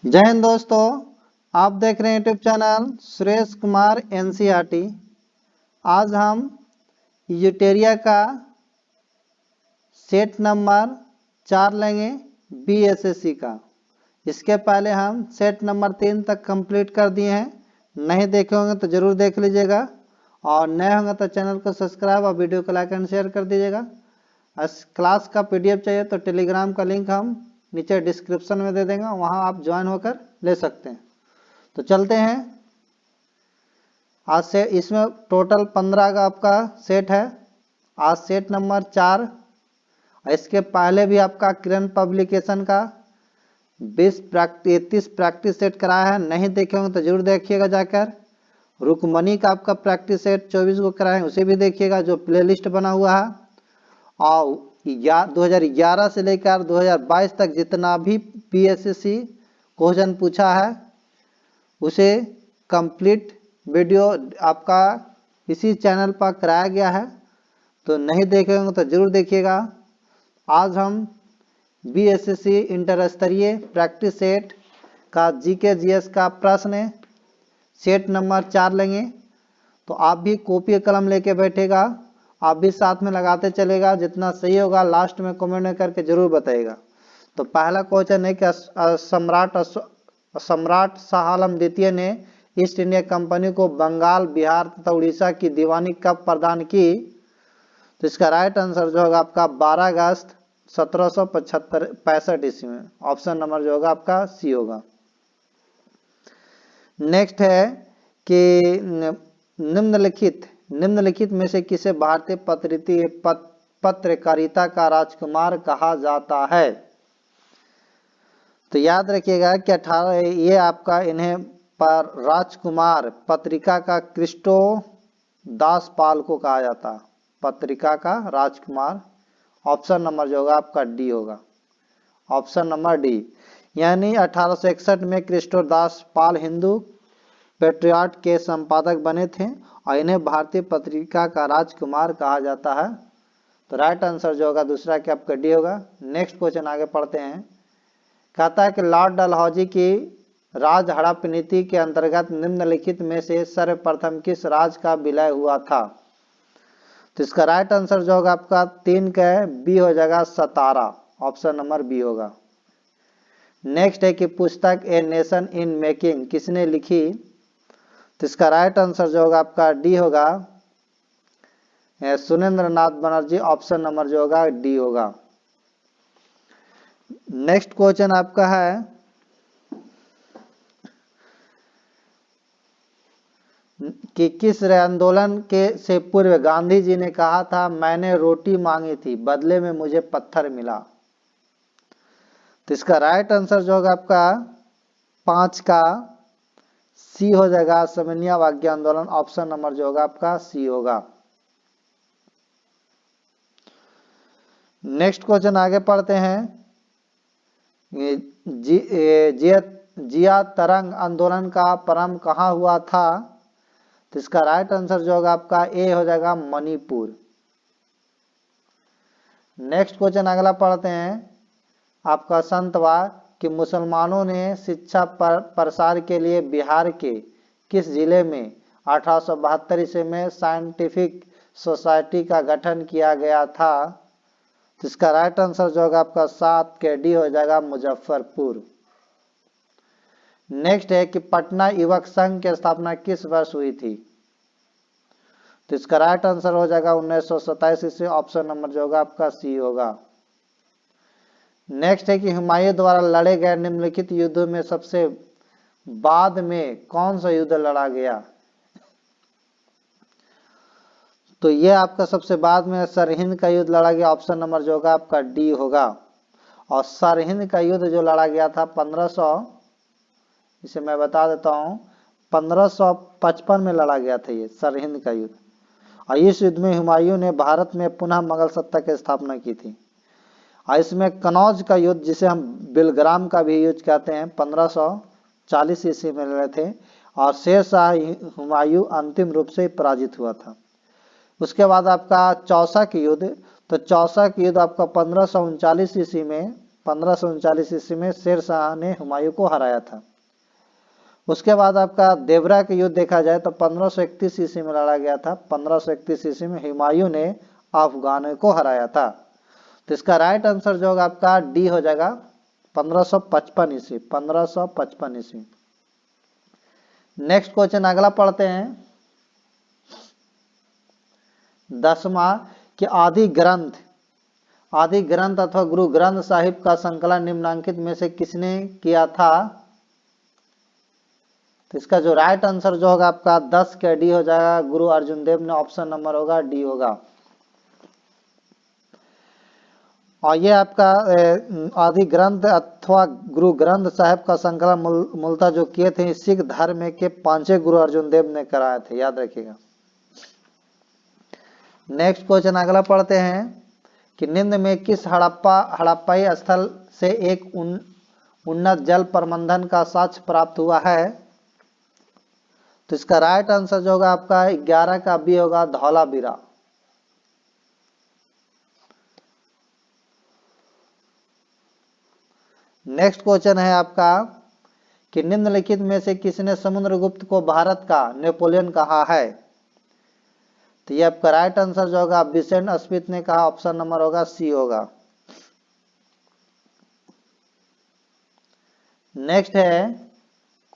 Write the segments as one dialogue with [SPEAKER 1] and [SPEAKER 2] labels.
[SPEAKER 1] जय हिंद दोस्तों, आप देख रहे हैं YouTube channel Suresh Kumar NCERT. आज हम यूटेरिया का सेट नंबर 4 लेंगे बीएसएससी का। इसके पहले हम सेट नंबर 3 तक कंप्लीट कर दिए हैं। नहीं देखे होंगे तो ज़रूर देख लीजिएगा और नए होंगे तो चैनल को सब्सक्राइब और वीडियो को लाइक एंड शेयर कर दीजिएगा। इस क्लास का पीडीएफ चाहिए तो टेलीग्राम का लिंक हम नीचे डिस्क्रिप्शन में दे देंगे, वहां आप ज्वाइन होकर ले सकते हैं। तो चलते हैं। आज से इसमें टोटल 15 का आपका सेट है। आज सेट नंबर 4। इसके पहले भी आपका किरण पब्लिकेशन का 30 प्रैक्टिस सेट कराया है। नहीं देखे होंगे तो जरूर देखिएगा जाकर। रुकमनी का आपका प्रैक्टिस सेट 24 को कराए, उसे भी देखिएगा जो प्लेलिस्ट बना हुआ है। और 2011 से लेकर 2022 तक जितना भी पीएसएससी क्वेश्चन पूछा है उसे कंप्लीट वीडियो आपका इसी चैनल पर कराया गया है। तो नहीं देखे होंगे तो जरूर देखिएगा। आज हम बीएसएससी इंटर स्तरीय प्रैक्टिस सेट का जीके जीएस का प्रश्न सेट नंबर 4 लेंगे। तो आप भी कॉपी कलम लेके बैठेगा, आप भी साथ में लगाते चलेगा। जितना सही होगा लास्ट में कमेंट में करके जरूर बताइएगा। तो पहला क्वेश्चन है कि सम्राट शाह आलम द्वितीय ने ईस्ट इंडिया कंपनी को बंगाल, बिहार तथा उड़ीसा की दीवानी कब प्रदान की? तो इसका राइट आंसर जो होगा आपका 12 अगस्त 1765 ईस्वी में। ऑप्शन नंबर जो होगा आपका सी होगा। नेक्स्ट है कि निम्नलिखित में से किसे भारतीय पत्रकारिता का राजकुमार कहा जाता है? तो याद रखिएगा कि 18 ये आपका इन्हें पर राजकुमार पत्रिका का क्रिस्टो दास पाल को कहा जाता है। पत्रिका का राजकुमार ऑप्शन नंबर जो होगा आपका डी होगा। ऑप्शन नंबर डी, यानी 1861 में क्रिस्टो दास पाल हिंदू पेट्रियाट के संपादक बने थे और इन्हें भारतीय पत्रिका का राजकुमार कहा जाता है। तो राइट आंसर जो होगा दूसरा क्या आपका डी होगा। नेक्स्ट क्वेश्चन आगे पढ़ते हैं। कहता है कि लॉर्ड डलहौजी की राज हड़प नीति के अंतर्गत निम्नलिखित में से सर्वप्रथम किस राज का विलय हुआ था? तो इसका राइट आंसर जो होगा आपका 3 का बी हो जाएगा, सतारा। ऑप्शन नंबर बी होगा। नेक्स्ट है कि पुस्तक ए नेशन इन मेकिंग किसने लिखी? तो इसका राइट आंसर जो होगा आपका डी होगा, सुरेंद्र नाथ बनर्जी। ऑप्शन नंबर जो होगा डी होगा। नेक्स्ट क्वेश्चन आपका है कि किस आंदोलन के से पूर्व गांधी जी ने कहा था मैंने रोटी मांगी थी बदले में मुझे पत्थर मिला? तो इसका राइट आंसर जो होगा आपका 5 का सी हो जाएगा, समन्वय वाक्य आंदोलन। ऑप्शन नंबर जो होगा आपका सी होगा। नेक्स्ट क्वेश्चन आगे पढ़ते हैं। जिया तरंग आंदोलन का प्रारंभ कहाँ हुआ था? तो इसका राइट आंसर जो होगा आपका ए हो जाएगा, मणिपुर। नेक्स्ट क्वेश्चन अगला पढ़ते हैं आपका संतवा कि मुसलमानों ने शिक्षा प्रसार के लिए बिहार के किस जिले में 1872 ईस्वी में साइंटिफिक सोसाइटी का गठन किया गया था? तो इसका राइट आंसर जो होगा आपका 7 के डी हो जाएगा, मुजफ्फरपुर। नेक्स्ट है कि पटना युवक संघ की स्थापना किस वर्ष हुई थी? तो इसका राइट आंसर हो जाएगा 1927 ईस्वी। ऑप्शन नंबर जो होगा आपका सी होगा। नेक्स्ट है कि हुमायूं द्वारा लड़े गए निम्नलिखित युद्धों में सबसे बाद में कौन सा युद्ध लड़ा गया? तो ये आपका सबसे बाद में सरहिंद का युद्ध लड़ा गया। ऑप्शन नंबर जो होगा आपका डी होगा। और सरहिंद का युद्ध जो लड़ा गया था 1500, इसे मैं बता देता हूं, 1555 में लड़ा गया था ये सरहिंद का युद्ध। और इस युद्ध में हुमायूं ने भारत में पुनः मुगल सत्ता की स्थापना की थी। और इसमें कनौज का युद्ध, जिसे हम बिलग्राम का भी युद्ध कहते हैं, 1540 ईस्वी में लड़े थे और शेर शाह हुमायूं अंतिम रूप से पराजित हुआ था। उसके बाद आपका चौसा की युद्ध, तो चौसा की युद्ध आपका 1539 ईस्वी में 1539 ईस्वी में शेर शाह ने हुमायूं को हराया था। उसके बाद आपका देवरा का युद्ध देखा जाए तो 1531 ईस्वी में लड़ा गया था। 1531 ईस्वी में हुमायूं ने अफगानों को हराया था। तो इसका राइट आंसर जो होगा आपका डी हो जाएगा 1555 ईस्वी। 1555 ईस्वी। नेक्स्ट क्वेश्चन अगला पढ़ते हैं। 10वां कि आदि ग्रंथ अथवा गुरु ग्रंथ साहिब का संकलन निम्नलिखित में से किसने किया था? तो इसका जो राइट आंसर जो होगा आपका 10 का डी हो जाएगा, गुरु अर्जुन देव ने। ऑप्शन नंबर होगा डी होगा। और ये आपका आदि ग्रंथ अथवा गुरु ग्रंथ साहिब का संकलन मूलतः जो किए थे सिख धर्म के 5वें गुरु अर्जुन देव ने कराए थे, याद रखिएगा। नेक्स्ट क्वेश्चन अगला पढ़ते हैं कि निम्न में किस हड़प्पाई स्थल से एक उन्नत जल प्रबंधन का साक्ष्य प्राप्त हुआ है? तो इसका राइट आंसर जो होगा आपका 11 का बी होगा, धौलावीरा। नेक्स्ट क्वेश्चन है आपका कि निम्नलिखित में से किसने समुद्रगुप्त को भारत का नेपोलियन कहा है? तो ये आपका राइट आंसर जो होगा विसेंट स्मिथ ने कहा। ऑप्शन नंबर होगा सी होगा। नेक्स्ट है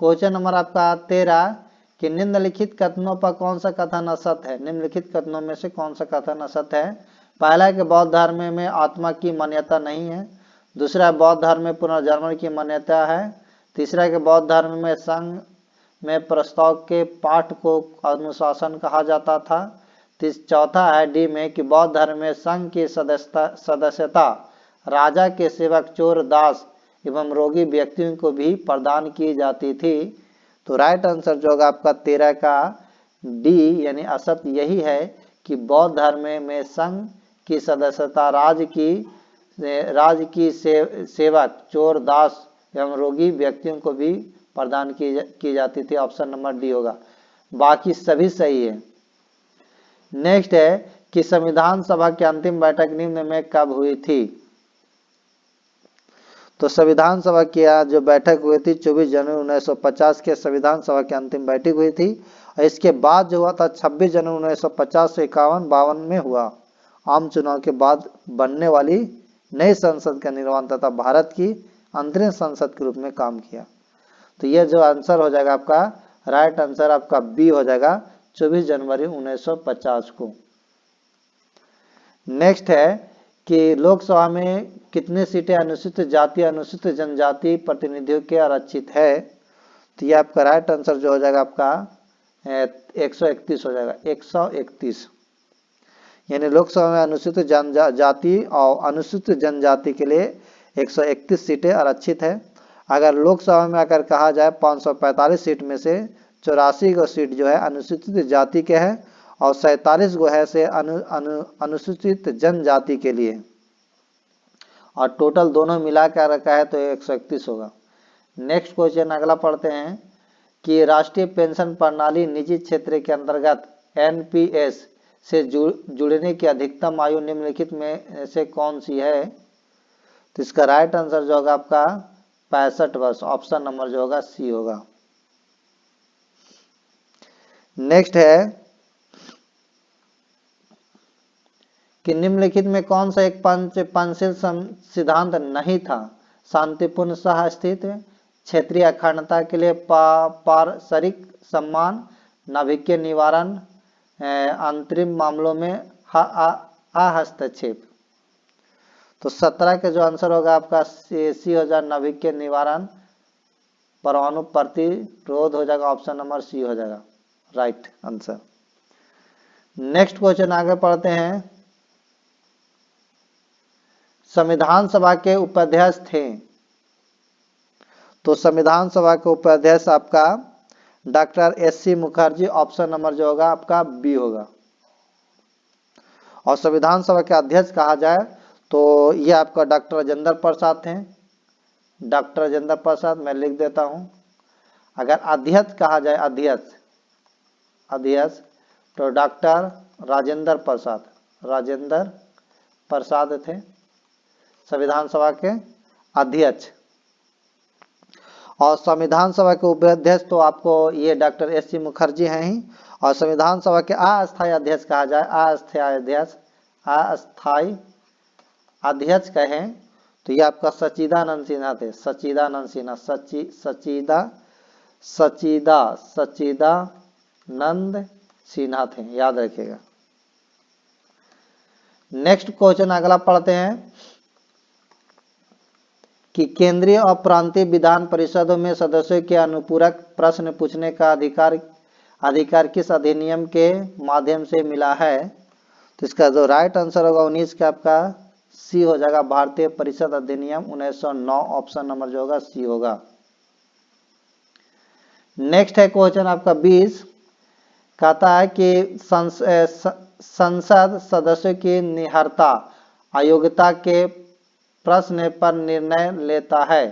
[SPEAKER 1] क्वेश्चन नंबर आपका 13 कि निम्नलिखित कथनों पर कौन सा कथन असत्य है? निम्नलिखित कथनों में से कौन सा कथन असत्य है? पहला कि बौद्ध धर्म में आत्मा की मान्यता नहीं है। दूसरा, बौद्ध धर्म में पुनर्जन्म की मान्यता है। तीसरा कि बौद्ध धर्म में संघ में प्रस्ताव के पाठ को अनुशासन कहा जाता था। चौथा है डी में कि बौद्ध धर्म में संघ की सदस्यता राजा के सेवक, चोर, दास एवं रोगी व्यक्तियों को भी प्रदान की जाती थी। तो राइट आंसर जो होगा आपका 13 का डी यानी असत्य यही है कि बौद्ध धर्म में संघ की सदस्यता राज की सेवक, चोर, दास एवं रोगी व्यक्तियों को भी प्रदान की जाती थी। ऑप्शन नंबर डी होगा। बाकी सभी सही है। नेक्स्ट है कि संविधान सभा की अंतिम बैठक निम्न में कब हुई थी? तो संविधान सभा की जो बैठक हुई थी 24 जनवरी 1950 के संविधान सभा की अंतिम बैठक हुई थी। और इसके बाद जो हुआ था 26 जनवरी 1950 से 51-52 में हुआ। आम चुनाव के बाद बनने वाली नई संसद का निर्माण तथा भारत की अंतरिम संसद के रूप में काम किया। तो यह जो आंसर हो जाएगा आपका राइट आंसर आपका बी हो जाएगा 24 जनवरी 1950 को। नेक्स्ट है कि लोकसभा में कितने सीटें अनुसूचित जाति अनुसूचित जनजाति प्रतिनिधियों के आरक्षित है? तो ये आपका राइट आंसर जो हो जाएगा आपका 131 हो जाएगा। 131 यानी लोकसभा में अनुसूचित जनजाति और अनुसूचित जनजाति के लिए 131 सीटें आरक्षित है। अगर लोकसभा में अगर कहा जाए 545 सीट में से 84 गो सीट जो है अनुसूचित जाति के है और 47 गो है से अनुसूचित जनजाति के लिए, और टोटल दोनों मिला कर रखा है तो 131 होगा। नेक्स्ट क्वेश्चन अगला पढ़ते हैं कि राष्ट्रीय पेंशन प्रणाली निजी क्षेत्र के अंतर्गत एनपीएस से जुड़ने की अधिकतम आयु निम्नलिखित में से कौन सी है? तो इसका राइट आंसर जो होगा आपका 65 वर्ष। ऑप्शन नंबर जो होगा सी होगा। नेक्स्ट है कि निम्नलिखित में कौन सा एक पंचशील सिद्धांत नहीं था? शांतिपूर्ण सह अस्तित्व, क्षेत्रीय अखंडता के लिए पारस्परिक सम्मान, नाभिकीय निवारण, अंतरिम मामलों में हस्तक्षेप। तो 17 के जो आंसर होगा आपका सी हो जाएगा, नाभिकीय निवारण, परमाणु प्रतिरोध हो जाएगा। ऑप्शन नंबर सी हो जाएगा राइट आंसर। नेक्स्ट क्वेश्चन आगे पढ़ते हैं। संविधान सभा के उपाध्यक्ष थे? तो संविधान सभा के उपाध्यक्ष आपका doctor SC. Mukherjee. Option number जो होगा आपका बी होगा। और संविधान सभा के अध्यक्ष कहा जाए तो ये आपका डॉक्टर राजेंद्र प्रसाद थे। डॉक्टर राजेंद्र प्रसाद मैं लिख देता हूं। अगर अध्यक्ष कहा जाए अध्यक्ष तो डॉक्टर राजेंद्र प्रसाद थे संविधान सभा के अध्यक्ष। और संविधान सभा के उपाध्यक्ष तो आपको ये डॉक्टर एस सी मुखर्जी हैं ही। और संविधान सभा के अस्थायी अध्यक्ष कहा जाए, अस्थायी अध्यक्ष कहें तो ये आपका सच्चिदानंद सिन्हा थे, सच्चिदानंद सिन्हा, सच्चिदानंद सिन्हा थे, याद रखिएगा। नेक्स्ट क्वेश्चन अगला पढ़ते हैं कि केंद्रीय और प्रांतीय विधान परिषदों में सदस्यों के अनुपूरक प्रश्न पूछने का अधिकार किस अधिनियम के माध्यम से मिला है? तो इसका जो राइट आंसर होगा 19 का आपका सी हो जाएगा, भारतीय परिषद अधिनियम 1909, ऑप्शन नंबर जो होगा सी होगा। नेक्स्ट है क्वेश्चन आपका 20, कहता है कि संसद सदस्यों की निहरता अयोग्यता के प्रश्न पर निर्णय लेता है।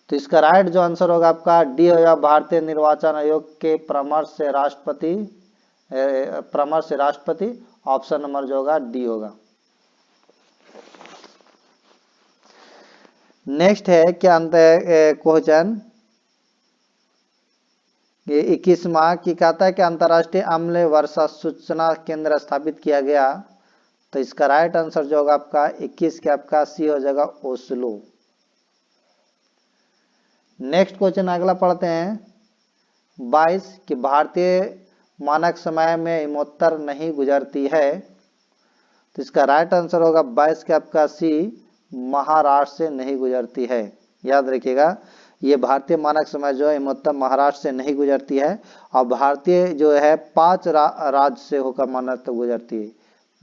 [SPEAKER 1] तो इसका राइट जो आंसर होगा आपका डी होगा, भारतीय निर्वाचन आयोग के परामर्श से राष्ट्रपति, ऑप्शन नंबर जो होगा डी होगा। नेक्स्ट है क्या क्वेश्चन 21वां की कहता है कि अंतरराष्ट्रीय अम्ल वर्षा सूचना केंद्र स्थापित किया गया। तो इसका राइट आंसर जो होगा आपका 21 के आपका सी हो जाएगा, ओस्लो। नेक्स्ट क्वेश्चन अगला पढ़ते हैं 22 कि भारतीय मानक समय में हिमोत्तर नहीं गुजरती है। तो इसका राइट आंसर होगा 22 के आपका सी, महाराष्ट्र से नहीं गुजरती है, याद रखिएगा। ये भारतीय मानक समय जो है हिमोत्तर महाराष्ट्र से नहीं गुजरती है। और भारतीय जो है 5 राज्य से होकर मानक गुजरती है,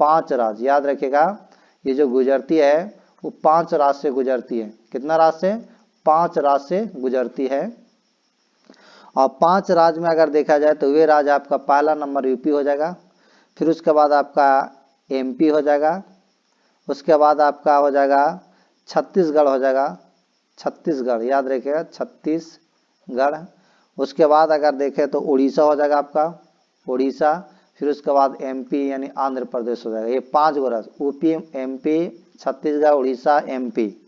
[SPEAKER 1] 5 राज्य, याद रखिएगा। ये जो गुजरती है वो 5 राज्य से गुजरती है। कितना राज्य से? 5 राज्य से गुजरती है। और 5 राज्य में अगर देखा जाए तो वे राज्य आपका पहला नंबर यूपी हो जाएगा, फिर उसके बाद आपका एमपी हो जाएगा, उसके बाद आपका हो जाएगा छत्तीसगढ़ हो जाएगा, छत्तीसगढ़, याद रखिएगा छत्तीसगढ़। उसके बाद अगर देखें तो उड़ीसा हो जाएगा आपका, उड़ीसा, फिर उसके बाद एमपी यानी आंध्र प्रदेश हो जाएगा। ये 5 गो राज्य, UP, MP, Chhattisgarh, Orissa, MP,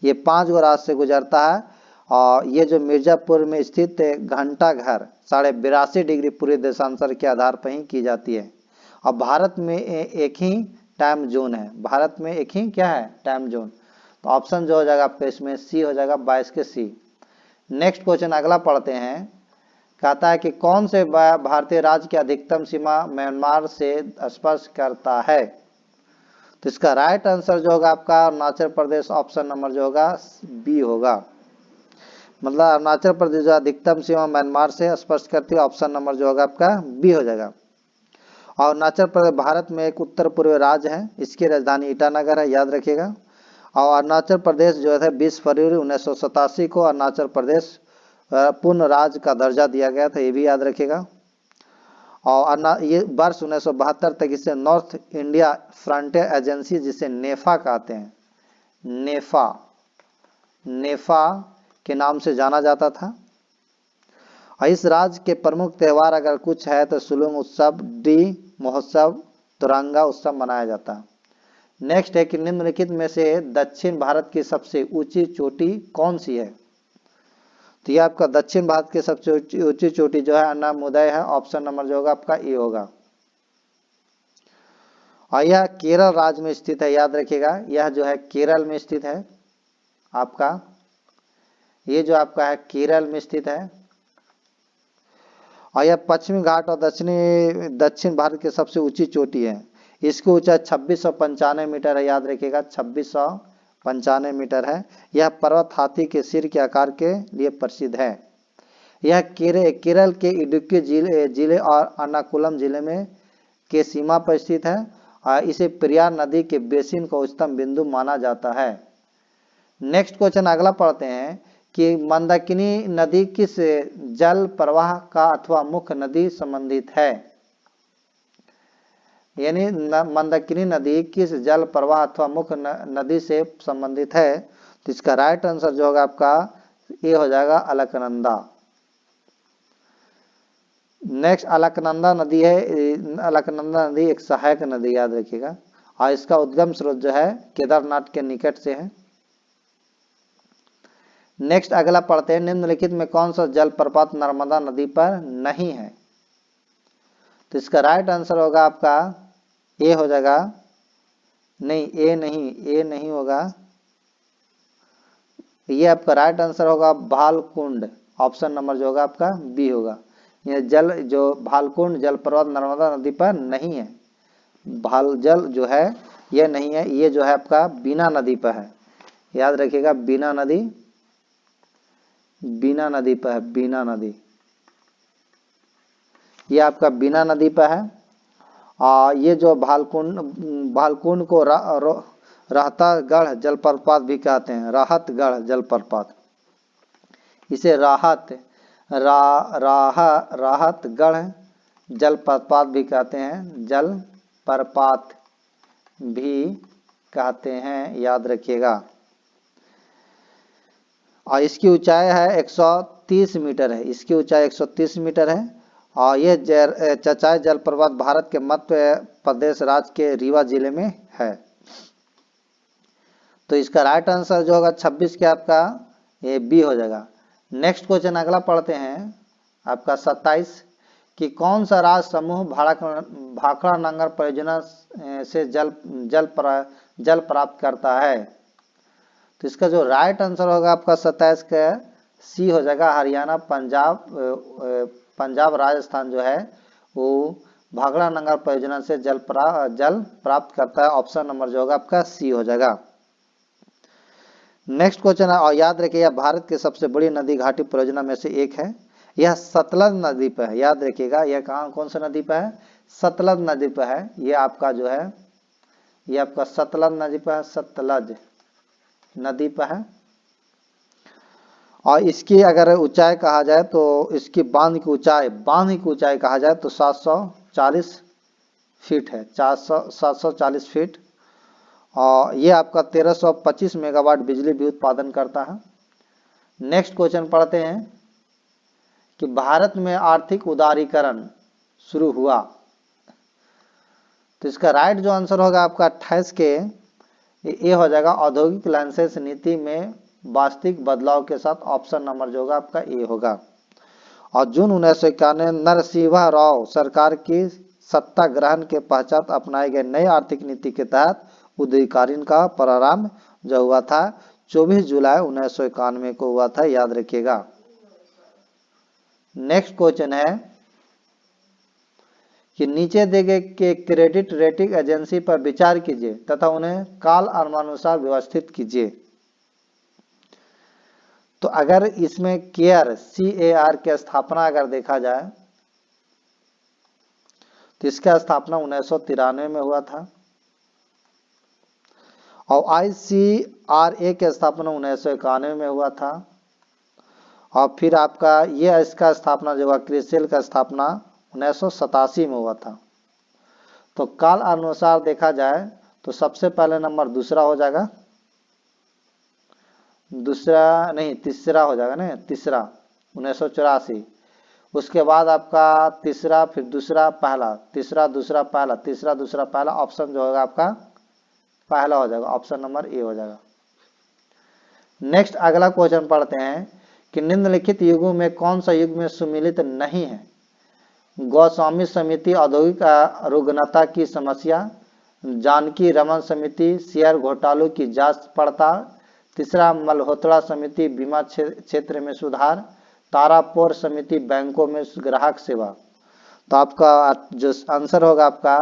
[SPEAKER 1] ये 5 गो राज्य से गुजरता है। और ये जो मिर्जापुर में स्थित घंटा घर 82.5 डिग्री पूरे देशांतर के आधार पर ही की जाती है। और भारत में एक ही टाइम जोन है, भारत में एक ही क्या है टाइम जोन। तो ऑप्शन जो हो जाएगा आपका इसमें सी हो जाएगा, 22 के सी। नेक्स्ट क्वेश्चन अगला पढ़ते हैं, कहता है कि कौन से भारतीय राज्य की अधिकतम सीमा म्यांमार से स्पर्श करता है। तो इसका राइट आंसर जो होगा आपका अरुणाचल प्रदेश, ऑप्शन नंबर जो होगा बी होगा। मतलब अरुणाचल प्रदेश जो अधिकतम सीमा म्यांमार से स्पर्श करती है, ऑप्शन नंबर जो होगा आपका बी हो जाएगा। और अरुणाचल प्रदेश भारत में एक उत्तर पूर्व राज्य है, इसकी राजधानी ईटानगर है, याद रखिएगा। और अरुणाचल प्रदेश जो है 20 फरवरी 1987 को अरुणाचल प्रदेश पूर्ण राज्य का दर्जा दिया गया था, ये भी याद रखिएगा। और ये वर्ष 1972 तक इसे नॉर्थ इंडिया फ्रंटियर एजेंसी, जिसे नेफा कहते हैं, नेफा के नाम से जाना जाता था। और इस राज्य के प्रमुख त्योहार अगर कुछ है तो सुलुंग उत्सव, डी महोत्सव, तुरंगा उत्सव मनाया जाता है। नेक्स्ट है कि निम्नलिखित में से दक्षिण भारत की सबसे ऊंची चोटी कौन सी है। तो ये आपका दक्षिण भारत की सबसे ऊंची चोटी जो है अन्नामुदय है, ऑप्शन नंबर जो होगा आपका ए होगा। और यह केरल राज्य में स्थित है, याद रखिएगा, यह जो है केरल में स्थित है आपका, ये जो आपका है केरल में स्थित है। और यह पश्चिमी घाट और दक्षिण भारत की सबसे ऊंची चोटी है। इसकी ऊंचाई 2695 मीटर है, याद रखिएगा 2695 मीटर है। यह पर्वत हाथी के सिर के आकार के लिए प्रसिद्ध है। यह केरल के इडुक्की जिले और अर्नाकुलम जिले में के सीमा पर स्थित है। और इसे पेरियार नदी के बेसिन का उच्चतम बिंदु माना जाता है। नेक्स्ट क्वेश्चन अगला पढ़ते हैं कि मंदाकिनी नदी किस जल प्रवाह का अथवा मुख्य नदी संबंधित है। यानी मंदाकिनी नदी किस जल प्रवाह अथवा मुख्य नदी से संबंधित है। तो इसका राइट आंसर जो होगा आपका ये हो जाएगा अलकनंदा। नेक्स्ट अलकनंदा नदी है, अलकनंदा नदी एक सहायक नदी, याद रखिएगा। और इसका उद्गम स्रोत जो है केदारनाथ के निकट से है, नेक्स्ट अगला पढ़ते हैं, निम्नलिखित में कौन सा जलप्रपात नर्मदा नदी पर नहीं है? तो इसका राइट आंसर होगा आपका ए हो जाएगा, नहीं ए नहीं होगा, ये आपका राइट आंसर होगा भालकुंड, ऑप्शन नंबर जो होगा आपका बी होगा। ये जल जो भालकुंड जलप्रपात नर्मदा नदी पर नहीं है, भाल जल जो है ये नहीं है, ये जो है आपका बीना नदी पर है, याद रखिएगा बीना नदी पर है, बीना नदी, ये आपका बीना नदी पर है। ये जो भालकुंड को राहतगढ़ जलप्रपात भी कहते हैं, राहतगढ़ जलप्रपात, इसे राहतगढ़ जलप्रपात भी कहते हैं, जलप्रपात भी कहते हैं, याद रखिएगा। और इसकी ऊंचाई है 130 मीटर है, इसकी ऊंचाई 130 मीटर है। और ये चचाई जलप्रपात भारत के मध्य प्रदेश राज्य के रीवा जिले में है। तो इसका राइट आंसर जो होगा 26 के आपका ये बी हो जाएगा। नेक्स्ट क्वेश्चन अगला पढ़ते हैं आपका 27 कि कौन सा राज्य समूह भाखड़ा नंगर परियोजना से जल प्राप्त करता है? तो इसका जो राइट आंसर होगा आपका 27 का सी हो जाएगा, हरियाणा, पंजाब राजस्थान जो है वो भाखड़ा नंगर परियोजना से जल प्राप्त करता है, ऑप्शन नंबर जो होगा आपका सी हो जाएगा। नेक्स्ट क्वेश्चन है, और याद रखिए यह भारत की सबसे बड़ी नदी घाटी परियोजना में से एक है, यह सतलज नदी पर है, याद रखिएगा यह कौन सा नदी पर है? सतलज नदी पर है, ये आपका जो है ये आपका सतलज नदी पर है, सतलज नदी पर है। और इसकी अगर ऊंचाई कहा जाए तो इसकी बांध की ऊंचाई कहा जाए तो 740 फीट है, 740 फीट। और ये आपका 1325 मेगावाट बिजली भी उत्पादन करता है। नेक्स्ट क्वेश्चन पढ़ते हैं कि भारत में आर्थिक उदारीकरण शुरू हुआ। तो इसका राइट जो आंसर होगा आपका 28 के ये हो जाएगा, औद्योगिक लाइसेंस नीति में वास्तविक बदलाव के साथ, ऑप्शन नंबर जो होगा आपका ए होगा। और जून 1991 नरसिम्हा राव सरकार की सत्ता ग्रहण के पश्चात अपनाए गए नए आर्थिक नीति के तहत उदारीकरण का प्रारंभ जो हुआ था 24 जुलाई 1991 को हुआ था, याद रखिएगा। नेक्स्ट क्वेश्चन है कि नीचे दिए गए के क्रेडिट रेटिंग एजेंसी पर विचार कीजिए तथा उन्हें काल अनुसार व्यवस्थित कीजिए। तो अगर इसमें केयर CAR की स्थापना अगर देखा जाए तो इसका स्थापना 1993 में हुआ था। और ICRA की स्थापना 1991 में हुआ था। और फिर आपका ये इसका स्थापना जो हुआ क्रिसेल का स्थापना 1987 में हुआ था। तो काल अनुसार देखा जाए तो सबसे पहले नंबर दूसरा हो जाएगा, तीसरा हो जाएगा ना, तीसरा 1984। उसके बाद आपका तीसरा, फिर दूसरा, पहला, तीसरा, दूसरा, पहला, तीसरा, दूसरा, पहला, ऑप्शन जो होगा आपका पहला हो जाएगा, ऑप्शन नंबर ए हो जाएगा। नेक्स्ट अगला क्वेश्चन पढ़ते हैं कि निम्नलिखित युगों में कौन सा युग में सुमिलित नहीं है? गोस्वामी समिति औद्योगिक रुग्णता की समस्या, जानकी रमन समिति शेयर घोटालों की जांच पड़ताल, तीसरा मल्होत्रा समिति बीमा क्षेत्र में सुधार, तारापुर समिति बैंकों में ग्राहक सेवा। तो आपका जो आंसर होगा आपका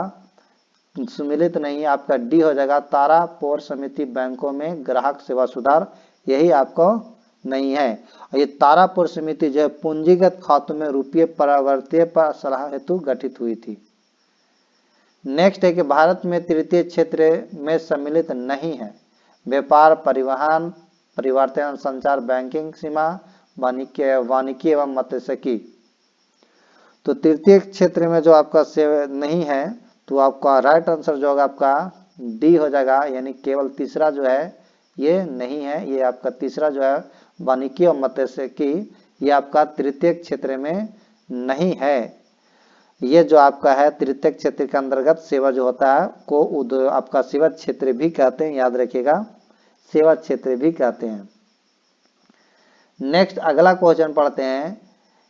[SPEAKER 1] सुमिलित नहीं, आपका डी हो जाएगा, तारापुर समिति बैंकों में ग्राहक सेवा सुधार, यही आपको नहीं है। और ये तारापुर समिति जो है पूंजीगत खातों में रुपये परिवर्तन पर सलाह हेतु गठित हुई थी। नेक्स्ट है कि भारत में तृतीय क्षेत्र में सम्मिलित नहीं है, व्यापार, परिवहन, परिवर्तन, संचार, बैंकिंग, सीमा, वानिकी एवं मत्स्यिकी। तो तृतीय क्षेत्र में जो आपका नहीं है तो आपका राइट आंसर जो होगा आपका डी हो जाएगा, यानी केवल तीसरा जो है ये नहीं है, ये आपका तीसरा जो है वानिकी और मत्स्यिकी, ये आपका तृतीय क्षेत्र में नहीं है। ये जो आपका है तृतीय क्षेत्र के अंतर्गत सेवा जो होता है को आपका सेवा क्षेत्र भी कहते हैं, याद रखिएगा, सेवा क्षेत्र भी कहते हैं। नेक्स्ट अगला क्वेश्चन पढ़ते हैं।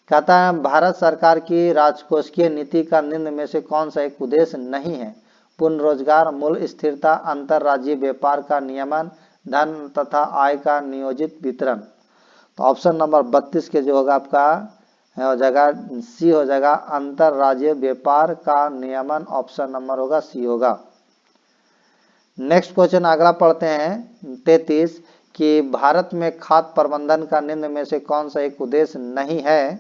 [SPEAKER 1] कहता है भारत सरकार की राजकोषीय नीति का निम्न में से कौन सा एक उद्देश्य नहीं है? पूर्ण रोजगार, मूल्य स्थिरता, अंतरराज्यीय व्यापार का नियमन, धन तथा आय का नियोजित वितरण। तो ऑप्शन नंबर 32 के जो होगा आपका हो जाएगा सी हो जाएगा, अंतरराज्यीय व्यापार का नियमन। ऑप्शन नंबर होगा सी होगा। नेक्स्ट क्वेश्चन अगला पढ़ते हैं 33 कि भारत में खाद्य प्रबंधन का निम्न में से कौन सा एक उद्देश्य नहीं है?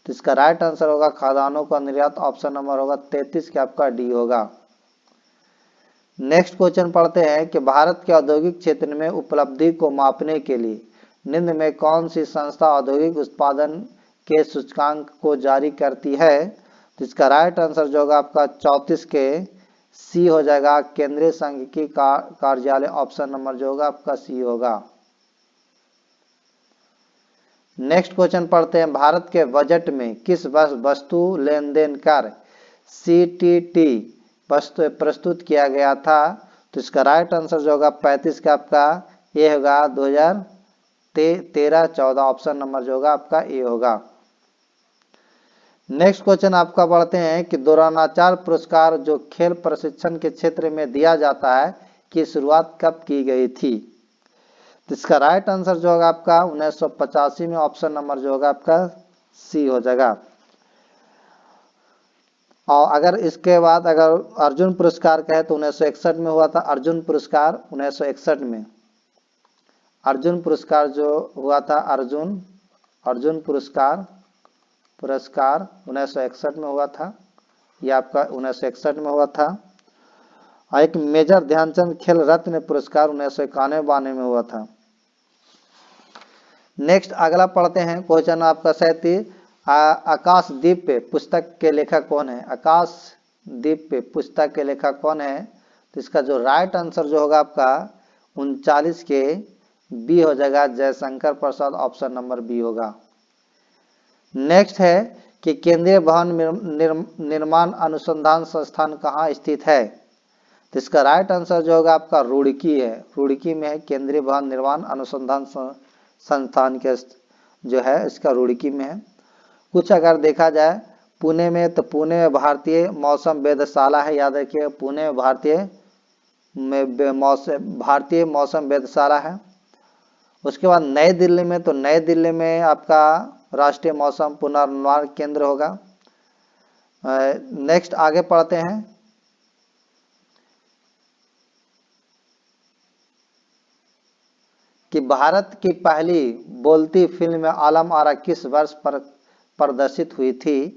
[SPEAKER 1] तो इसका राइट आंसर होगा खाद्यान्नों का निर्यात। ऑप्शन नंबर होगा 33 के आपका डी होगा। नेक्स्ट क्वेश्चन पढ़ते हैं कि भारत के औद्योगिक क्षेत्र में उपलब्धि को मापने के लिए निम्न में कौन सी संस्था औद्योगिक उत्पादन के सूचकांक को जारी करती है? तो इसका राइट आंसर जो होगा आपका 34 के सी हो जाएगा, केंद्रीय सांख्यिकी कार्यालय। ऑप्शन नंबर जो होगा आपका सी होगा। नेक्स्ट क्वेश्चन पढ़ते हैं भारत के बजट में किस वस्तु लेन देन कर सीटीटी प्रस्तुत किया गया था? तो इसका राइट आंसर जो होगा 35 का आपका ये होगा 2013-14। ऑप्शन नंबर जो होगा आपका ए होगा। नेक्स्ट क्वेश्चन आपका पढ़ते हैं कि द्रोणाचार्य पुरस्कार जो खेल प्रशिक्षण के क्षेत्र में दिया जाता है की शुरुआत कब की गई थी? तो इसका राइट आंसर जो होगा आपका 1985 में। ऑप्शन नंबर जो होगा आपका सी हो जाएगा। और अगर इसके बाद अगर अर्जुन पुरस्कार कहे तो 1961 में हुआ था अर्जुन पुरस्कार। 1961 में अर्जुन पुरस्कार जो हुआ था, अर्जुन पुरस्कार 1961 में हुआ था। यह आपका 1961 में हुआ था। और एक मेजर ध्यानचंद खेल रत्न पुरस्कार 1991-92 में हुआ था। नेक्स्ट अगला पढ़ते हैं क्वेश्चन आपका 37 आकाशदीप पे पुस्तक के लेखक कौन है? आकाशदीप पे पुस्तक के लेखक कौन है? तो इसका जो राइट आंसर जो होगा आपका 39 के बी हो जाएगा, Jaishankar Prasad. Option number B होगा। नेक्स्ट है कि केंद्रीय भवन निर्माण अनुसंधान संस्थान कहाँ स्थित है? तो इसका राइट आंसर जो होगा आपका रुड़की है। रुड़की में है केंद्रीय भवन निर्माण अनुसंधान संस्थान के जो है इसका रुड़की में है। कुछ अगर देखा जाए पुणे में, तो पुणे में भारतीय मौसम वेधशाला है, याद रखिए पुणे में भारतीय मौसम वेधशाला है। उसके बाद नई दिल्ली में, तो नई दिल्ली में आपका राष्ट्रीय मौसम पुनर्निर्माण केंद्र होगा। नेक्स्ट आगे पढ़ते हैं कि भारत की पहली बोलती फिल्म आलम आरा किस वर्ष पर प्रदर्शित हुई थी?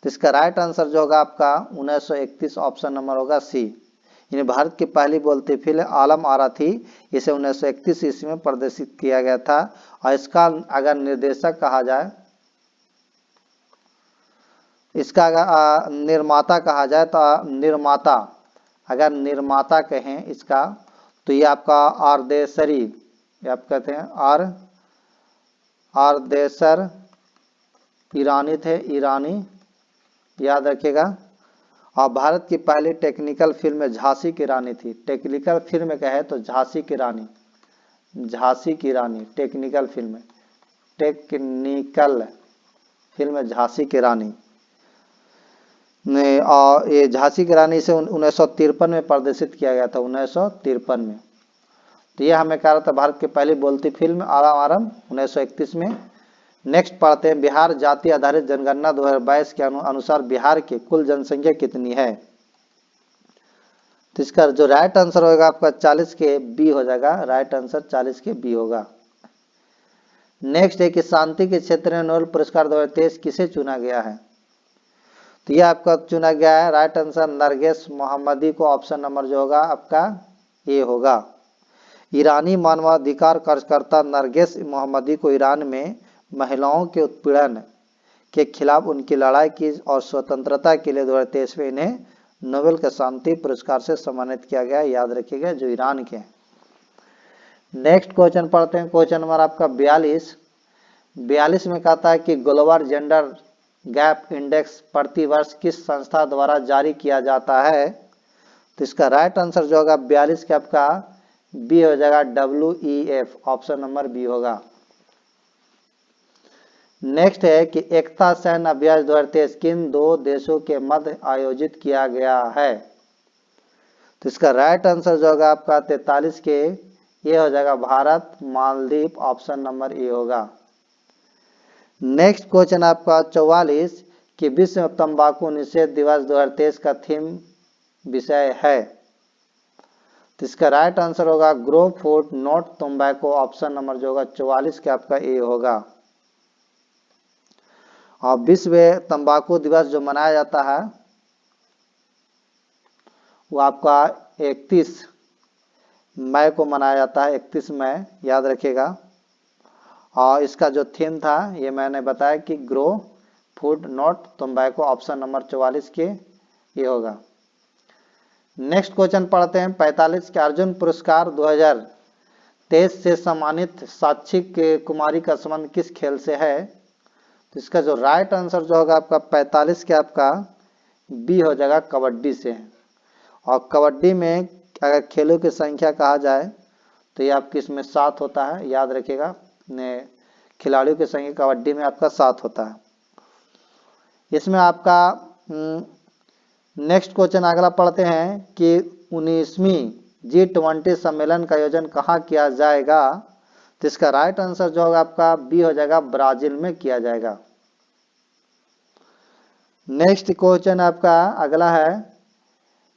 [SPEAKER 1] तो इसका राइट आंसर जो होगा आपका 1931। ऑप्शन नंबर होगा सी। यानी भारत की पहली बोलती फिल्म आलम आरा थी, इसे 1931 ईस्वी में प्रदर्शित किया गया था। और इसका अगर निर्देशक कहा जाए, इसका अगर निर्माता कहा जाए तो निर्माता, अगर निर्माता कहें इसका, तो ये आपका आरदेसरी, ये आप कहते हैं आरदेसर ईरानी थे, ईरानी, याद रखिएगा। और भारत की पहली टेक्निकल फिल्म झांसी की रानी थी। टेक्निकल फिल्म कहे तो झांसी की रानी, झांसी की रानी technical film, technical film Jhansi की रानी ने। और ये झांसी की रानी से 1953 में प्रदर्शित किया गया था, 1953 में। तो ये हमें कह रहा था भारत की पहली बोलती फिल्म आलम आरम 1931 में। नेक्स्ट पढ़ते हैं बिहार जाति आधारित जनगणना 2022 के अनुसार बिहार की कुल जनसंख्या कितनी है? तो इसका जो राइट आंसर होगा आपका 40 के बी हो जाएगा। राइट आंसर 40 के बी होगा। नेक्स्ट है कि शांति के क्षेत्र में नोबेल पुरस्कार 2023 किसे चुना गया है? तो यह आपका चुना गया है राइट आंसर नरगिस मोहम्मदी को। ऑप्शन नंबर जो होगा आपका ए होगा। ईरानी मानवाधिकार कार्यकर्ता नरगिस मोहम्मदी को ईरान में महिलाओं के उत्पीड़न के खिलाफ उनकी लड़ाई की और स्वतंत्रता के लिए 2023 में इन्हें नोबेल के शांति पुरस्कार से सम्मानित किया गया। याद रखिएगा जो ईरान के। नेक्स्ट क्वेश्चन पढ़ते हैं क्वेश्चन नंबर आपका 42 में कहता है कि ग्लोबल जेंडर गैप इंडेक्स प्रति वर्ष किस संस्था द्वारा जारी किया जाता है? तो इसका राइट आंसर जो होगा 42 का आपका बी हो जाएगा, WEF। ऑप्शन नंबर बी होगा। नेक्स्ट है कि एकता सैन्य अभ्यास 2023 किन दो देशों के मध्य आयोजित किया गया है? तो इसका राइट आंसर जो होगा आपका 43 के ये हो जाएगा Bharat Maldives, option number A होगा। नेक्स्ट क्वेश्चन आपका 44 कि विश्व तंबाकू निषेध दिवस 2023 का थीम विषय है। तो इसका राइट आंसर होगा ग्रो फूड नॉट तंबाकू, ऑप्शन नंबर जो होगा 44 के आपका ए होगा। और विश्व तंबाकू दिवस जो मनाया जाता है वो आपका 31 मई को मनाया जाता है, 31 मई याद रखिएगा। और इसका जो थीम था ये मैंने बताया कि ग्रो फूड नॉट तंबाकू, ऑप्शन नंबर 44 के ये होगा। नेक्स्ट क्वेश्चन पढ़ते हैं 45 के अर्जुन पुरस्कार 2023 से सम्मानित साक्षी कुमारी का संबंध किस खेल से है? तो इसका जो राइट आंसर जो होगा आपका 45 के आपका बी हो जाएगा कबड्डी से। और कबड्डी में अगर खेलों की संख्या कहा जाए तो ये आपकी इसमें 7 होता है, याद रखिएगा। खिलाड़ियों की संख्या कबड्डी में आपका 7 होता है। इसमें आपका नेक्स्ट क्वेश्चन अगला पढ़ते हैं कि 19वीं G20 सम्मेलन का आयोजन कहाँ किया जाएगा? तो इसका राइट आंसर जो होगा आपका बी हो जाएगा ब्राजील में किया जाएगा। नेक्स्ट क्वेश्चन आपका अगला है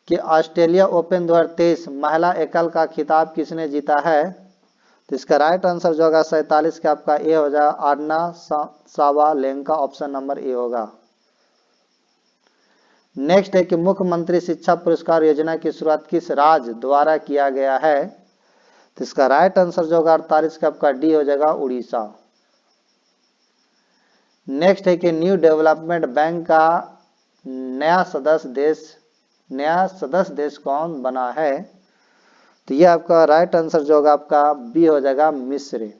[SPEAKER 1] कि ऑस्ट्रेलिया ओपन 2023 महिला एकल का खिताब किसने जीता है? तो इसका राइट आंसर जो होगा 47 का आपका ए हो जाएगा आर्ना सावालेंका, ऑप्शन नंबर ए होगा। नेक्स्ट है कि मुख्यमंत्री शिक्षा पुरस्कार योजना की शुरुआत किस राज्य द्वारा किया गया है? तो इसका राइट आंसर जो होगा 48 का आपका डी हो जाएगा उड़ीसा। नेक्स्ट है कि न्यू डेवलपमेंट बैंक का नया सदस्य देश कौन बना है? तो ये आपका राइट आंसर जो होगा आपका बी हो जाएगा मिस्र।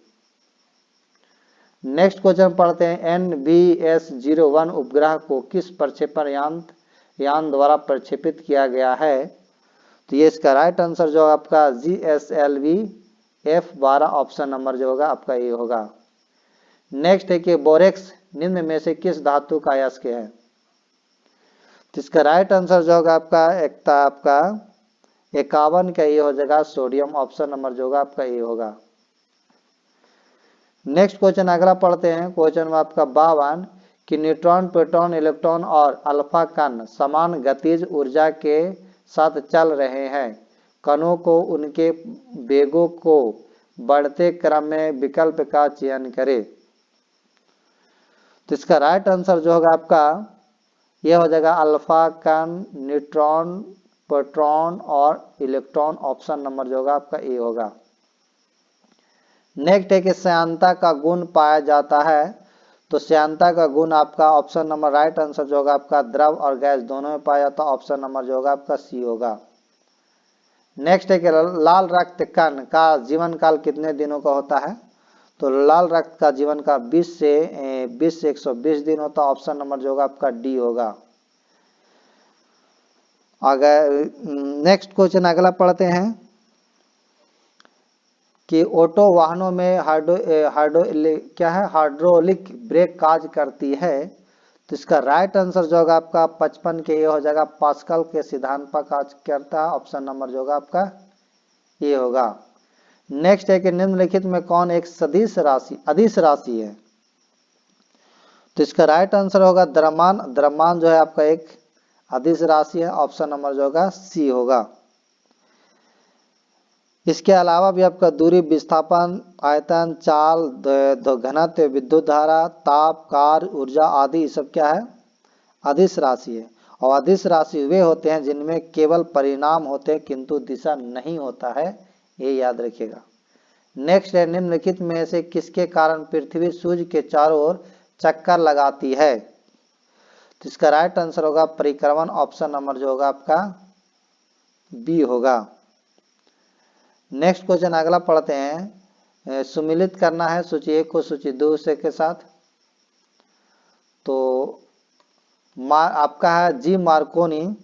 [SPEAKER 1] नेक्स्ट क्वेश्चन पढ़ते हैं NBS-01 उपग्रह को किस प्रक्षेपण यान द्वारा प्रक्षेपित किया गया है? तो ये इसका राइट आंसर जो आपका GSLV F12, ऑप्शन नंबर जो होगा आपका ये होगा। नेक्स्ट है कि बोरेक्स निम्न में से किस धातु का अयस्क है? तो इसका राइट आंसर जो होगा आपका 51 का ये हो जाएगा सोडियम, ऑप्शन नंबर जो होगा आपका ये होगा। नेक्स्ट क्वेश्चन अगला पढ़ते हैं क्वेश्चन में आपका 52 कि न्यूट्रॉन, प्रोटॉन, इलेक्ट्रॉन और अल्फा कण समान गतिज ऊर्जा के साथ चल रहे हैं। कणों को उनके वेगों को बढ़ते क्रम में विकल्प का चयन करें। तो इसका राइट आंसर जो होगा आपका यह हो जाएगा अल्फा कण, न्यूट्रॉन, प्रोटॉन और इलेक्ट्रॉन, ऑप्शन नंबर जो होगा आपका ए होगा। नेक्स्ट है कि श्यानता का गुण पाया जाता है। तो श्यानता का गुण आपका ऑप्शन नंबर राइट आंसर जो होगा आपका द्रव और गैस दोनों में पाया जाता है, ऑप्शन नंबर जो होगा आपका सी होगा। नेक्स्ट है कि लाल रक्त कण का जीवन काल कितने दिनों का होता है? तो लाल रक्त का जीवन काल 20 से 120 दिन होता है, ऑप्शन नंबर जो होगा आपका डी होगा। अगर नेक्स्ट क्वेश्चन अगला पढ़ते हैं कि ऑटो वाहनों में हाइड्रोलिक ब्रेक कार्य करती है। तो इसका राइट आंसर जो होगा आपका 55 के ये हो जाएगा पास्कल के सिद्धांत पर कार्य करता है, ऑप्शन नंबर जो होगा आपका ये होगा। नेक्स्ट है कि निम्नलिखित में कौन एक अदिश राशि है? तो इसका राइट आंसर होगा द्रव्यमान। द्रव्यमान जो है आपका एक अदिश राशि है, ऑप्शन नंबर जो होगा सी होगा। इसके अलावा भी आपका दूरी, विस्थापन, आयतन, चाल, घनत्व, विद्युत धारा, ताप, कार्य, ऊर्जा आदि सब क्या है? अदिश राशि है। और अदिश राशि वे होते हैं जिनमें केवल परिणाम होते हैं किंतु दिशा नहीं होता है, ये याद रखिएगा। नेक्स्ट है निम्नलिखित में से किसके कारण पृथ्वी सूर्य के चारों ओर चक्कर लगाती है? तो इसका राइट आंसर होगा परिक्रमण, ऑप्शन नंबर जो होगा आपका बी होगा। नेक्स्ट क्वेश्चन अगला पढ़ते हैं, सुमिलित करना है सूची 1 को सूची 2 से के साथ। तो आपका है जी मार्कोनी।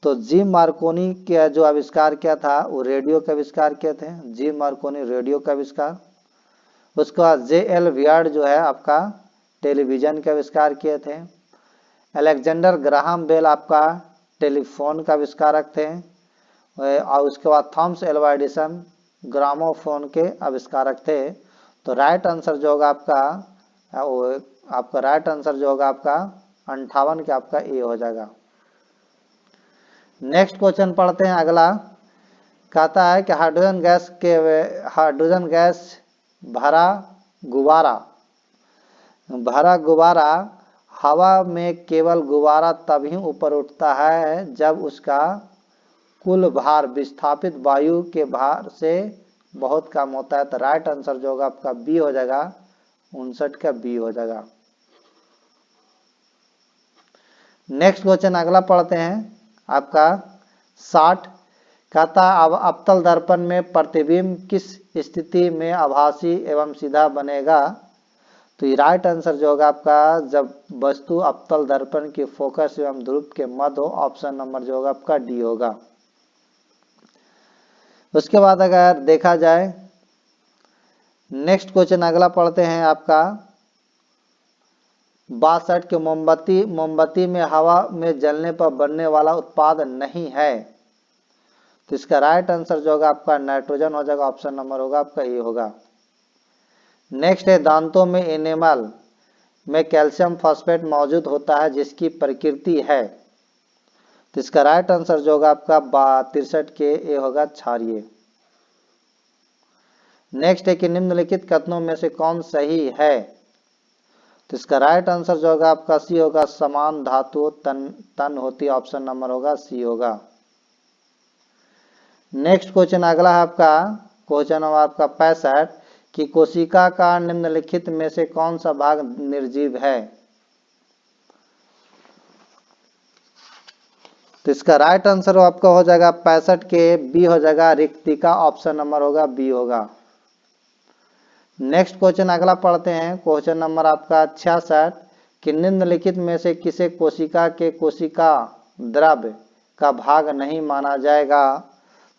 [SPEAKER 1] तो जी मार्कोनी का जो आविष्कार किया था वो रेडियो का आविष्कार किए थे, जी मार्कोनी रेडियो का आविष्कार। उसके बाद JL वियर्ड जो है आपका टेलीविजन के आविष्कार किए थे। अलेक्जेंडर ग्राहम बेल आपका टेलीफोन का आविष्कारक थे। और उसके बाद थॉमस एल्वा एडिसन ग्रामोफोन के आविष्कारक थे। तो राइट आंसर जो होगा आपका राइट आंसर जो होगा आपका 58 के आपका ए हो जाएगा। नेक्स्ट क्वेश्चन पढ़ते हैं अगला। कहता है कि हाइड्रोजन गैस भरा गुब्बारा हवा में केवल गुब्बारा तभी ऊपर उठता है जब उसका कुल भार विस्थापित वायु के भार से बहुत कम होता है। तो राइट आंसर जो होगा आपका बी हो जाएगा, 59 का बी हो जाएगा। नेक्स्ट क्वेश्चन अगला पढ़ते हैं आपका 60। कहता अब अवतल दर्पण में प्रतिबिंब किस स्थिति में आभासी एवं सीधा बनेगा। तो ये राइट आंसर जो होगा आपका जब वस्तु अवतल दर्पण के फोकस एवं ध्रुव के मध्य हो। ऑप्शन नंबर जो होगा आपका डी होगा। उसके बाद अगर देखा जाए नेक्स्ट क्वेश्चन अगला पढ़ते हैं आपका 62 के मोमबत्ती में हवा में जलने पर बनने वाला उत्पाद नहीं है। तो इसका राइट आंसर जो होगा आपका नाइट्रोजन हो जाएगा। ऑप्शन नंबर होगा आपका ए होगा। नेक्स्ट है दांतों में एनेमल में कैल्शियम फॉस्फेट मौजूद होता है जिसकी प्रकृति है। तो इसका राइट आंसर जो होगा आपका 63 के ए होगा क्षारीय। नेक्स्ट है कि निम्नलिखित कथनों में से कौन सही है। तो इसका राइट आंसर जो होगा आपका सी होगा, समान धातु तन होती। ऑप्शन नंबर होगा सी होगा। नेक्स्ट क्वेश्चन अगला है आपका क्वेश्चन नंबर आपका 65 कि कोशिका का निम्नलिखित में से कौन सा भाग निर्जीव है। तो इसका राइट आंसर आपका हो जाएगा 65 के बी हो जाएगा, रिक्तिका। ऑप्शन नंबर होगा बी होगा। नेक्स्ट क्वेश्चन अगला पढ़ते हैं क्वेश्चन नंबर आपका 66 कि निम्नलिखित में से किसे कोशिका के कोशिका द्रव्य का भाग नहीं माना जाएगा।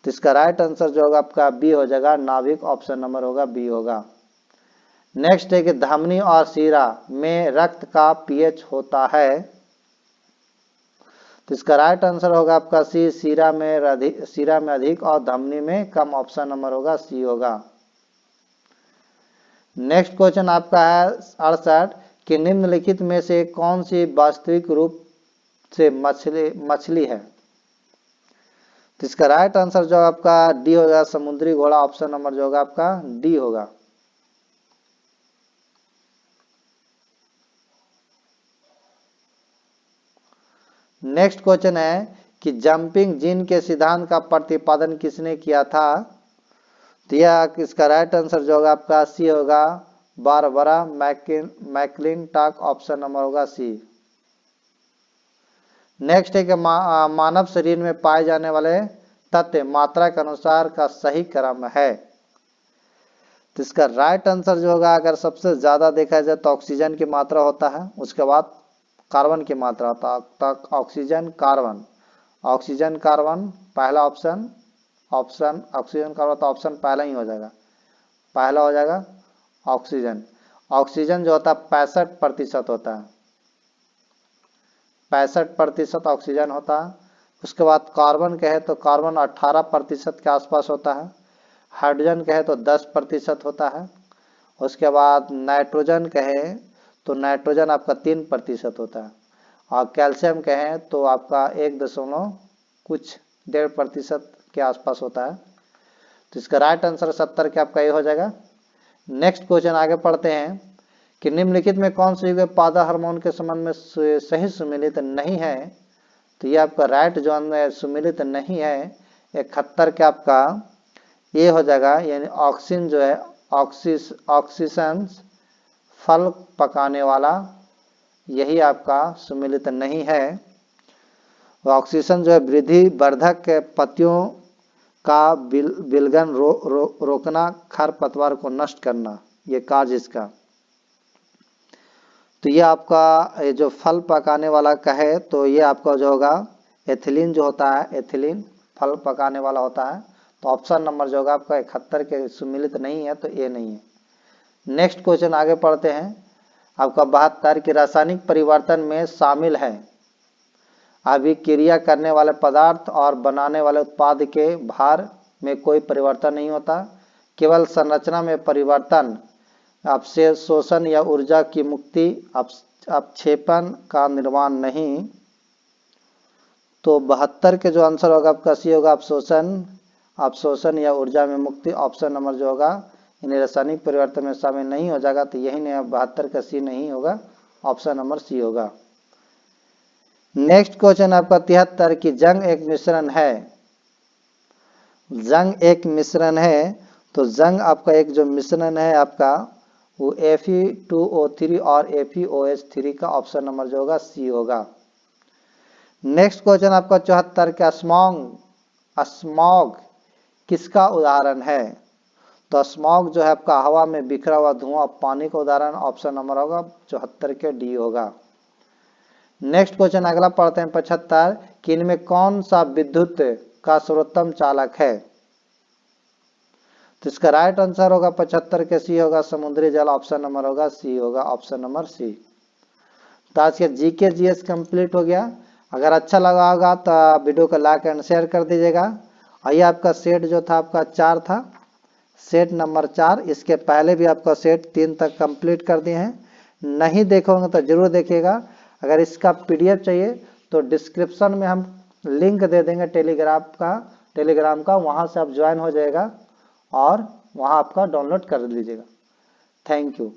[SPEAKER 1] तो इसका राइट आंसर जो होगा आपका बी हो जाएगा, नाभिक। ऑप्शन नंबर होगा बी होगा। नेक्स्ट है कि धमनी और सीरा में रक्त का पीएच होता है। तो इसका राइट आंसर होगा आपका सी, सीरा में अधिक और धमनी में कम। ऑप्शन नंबर होगा सी होगा। नेक्स्ट क्वेश्चन आपका है 68 कि निम्नलिखित में से कौन सी वास्तविक रूप से मछली है। तो इसका राइट आंसर जो आपका डी होगा, समुद्री घोड़ा। ऑप्शन नंबर जो होगा आपका डी होगा। नेक्स्ट क्वेश्चन है कि जंपिंग जीन के सिद्धांत का प्रतिपादन किसने किया था। तो यह इसका राइट आंसर जो होगा आपका सी होगा, बारबरा मैकलिंटॉक। ऑप्शन नंबर होगा सी। नेक्स्ट है कि मानव शरीर में पाए जाने वाले तत्व मात्रा के अनुसार का सही क्रम है। तो इसका राइट आंसर जो होगा अगर सबसे ज्यादा देखा जाए तो ऑक्सीजन की मात्रा होता है, उसके बाद कार्बन की मात्रा होता है। ऑक्सीजन कार्बन पहला ऑप्शन ऑक्सीजन कार्बन तो ऑप्शन पहला ही हो जाएगा, पहला हो जाएगा ऑक्सीजन जो होता है 65% होता है, 65% ऑक्सीजन होता है। उसके बाद कार्बन कहे तो कार्बन 18% के आसपास होता है। हाइड्रोजन कहे तो 10% होता है। उसके बाद नाइट्रोजन कहे तो नाइट्रोजन आपका 3% होता है। और कैल्शियम कहें तो आपका 1.1% के आसपास होता है। तो इसका राइट आंसर 70 के आपका ये हो जाएगा। नेक्स्ट क्वेश्चन आगे पढ़ते हैं कि निम्नलिखित में कौन सी युग्म पादा हार्मोन के संबंध में सही सुमेलित नहीं है। तो ये आपका राइट जो है सुमेलित नहीं है, 71 के आपका ये हो जाएगा। यानी ऑक्सीजन जो है ऑक्सीजन फल पकाने वाला, यही आपका सुमेलित नहीं है। ऑक्सीजन जो है वृद्धि वर्धक के पत्तियों का विलगन रोकना, खरपतवार को नष्ट करना, ये कार्य इसका। तो ये आपका ये जो फल पकाने वाला का है तो ये आपका जो होगा एथिलीन जो होता है, एथिलीन फल पकाने वाला होता है। तो ऑप्शन नंबर जो होगा आपका 71 के सुमेलित नहीं है, तो ये नहीं है। नेक्स्ट क्वेश्चन आगे पढ़ते हैं आपका 72 की रासायनिक परिवर्तन में शामिल है। अभिक्रिया करने वाले पदार्थ और बनाने वाले उत्पाद के भार में कोई परिवर्तन नहीं होता, केवल संरचना में परिवर्तन, अवशोषण या ऊर्जा की मुक्ति, अपक्षेपण का निर्माण नहीं। तो 72 के जो आंसर होगा आपका सी होगा, अवशोषण या ऊर्जा में मुक्ति। ऑप्शन नंबर जो होगा इन्हें रासायनिक परिवर्तन में शामिल नहीं हो जाएगा, तो यही नहीं, 72 का सी नहीं होगा, ऑप्शन नंबर सी होगा। नेक्स्ट क्वेश्चन आपका 73 की जंग एक मिश्रण है। जंग एक मिश्रण है, तो जंग आपका एक जो मिश्रण है आपका वो Fe2O3 और FeOH3 का, ऑप्शन नंबर जो होगा सी होगा। नेक्स्ट क्वेश्चन आपका 74 का स्मॉग किसका उदाहरण है? तो स्मॉग जो है आपका हवा में बिखरा हुआ धुआं, पानी का उदाहरण, ऑप्शन नंबर होगा 74 के डी होगा। नेक्स्ट क्वेश्चन अगला पढ़ते हैं 75 कि इनमें कौन सा विद्युत का सर्वोत्तम चालक है? तो इसका राइट आंसर होगा 75 के सी होगा, समुद्री जल, ऑप्शन नंबर होगा सी होगा, ऑप्शन नंबर सी। तो आज के जीके जीएस कंप्लीट हो गया। अगर अच्छा लगा होगा तो वीडियो को लाइक एंड शेयर कर दीजिएगा। और ये आपका सेट जो था आपका 4 था, सेट नंबर 4, इसके पहले भी आपका सेट 3 तक कंप्लीट कर दिए हैं। नहीं देखोगे तो जरूर देखिएगा। अगर इसका पीडीएफ चाहिए तो डिस्क्रिप्शन में हम लिंक दे देंगे टेलीग्राम का, वहाँ से आप ज्वाइन हो जाएगा और वहाँ आपका डाउनलोड कर लीजिएगा। Thank you.